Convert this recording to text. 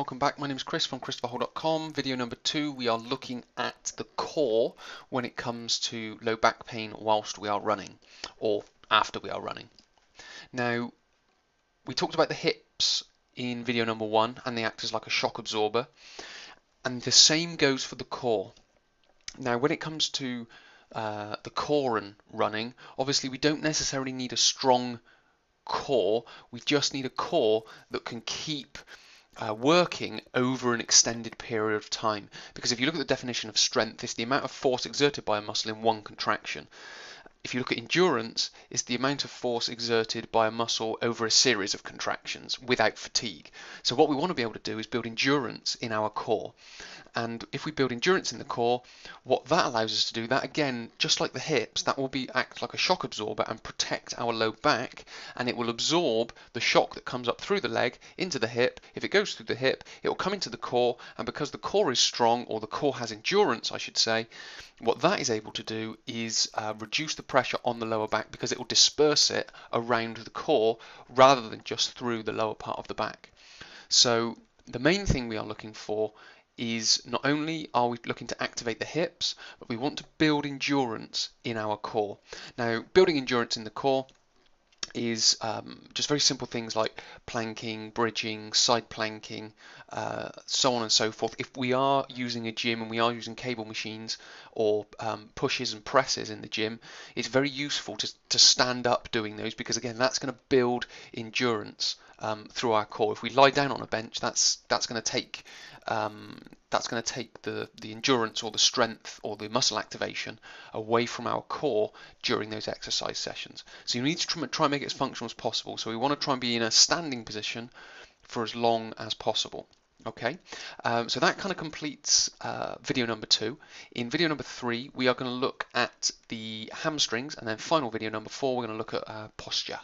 welcome back. My name is Chris from ChristopherHall.com. Video number 2, we are looking at the core when it comes to low back pain whilst we are running or after we are running. Now, we talked about the hips in video number 1 and they act as like a shock absorber, and the same goes for the core. Now, when it comes to the core and running, obviously we don't necessarily need a strong core, we just need a core that can keep working over an extended period of time. Because if you look at the definition of strength, it's the amount of force exerted by a muscle in one contraction. If you look at endurance, it's the amount of force exerted by a muscle over a series of contractions without fatigue. So what we want to be able to do is build endurance in our core. And if we build endurance in the core, what that allows us to do, that again, just like the hips, that will act like a shock absorber and protect our low back, and it will absorb the shock that comes up through the leg into the hip. If it goes through the hip, it will come into the core, and because the core is strong, or the core has endurance, I should say, what that is able to do is reduce the pressure on the lower back because it will disperse it around the core rather than just through the lower part of the back. So the main thing we are looking for is not only are we looking to activate the hips, but we want to build endurance in our core. Now, building endurance in the core is just very simple things like planking, bridging, side planking, so on and so forth. If we are using a gym and we are using cable machines or pushes and presses in the gym, it's very useful to stand up doing those, because again, that's going to build endurance through our core. If we lie down on a bench, that's going to take the endurance or the strength or the muscle activation away from our core during those exercise sessions. So you need to try and make it as functional as possible. So we want to try and be in a standing position for as long as possible. Okay, so that kind of completes video number 2. In video number 3, we are going to look at the hamstrings, and then final video number 4, we're going to look at posture.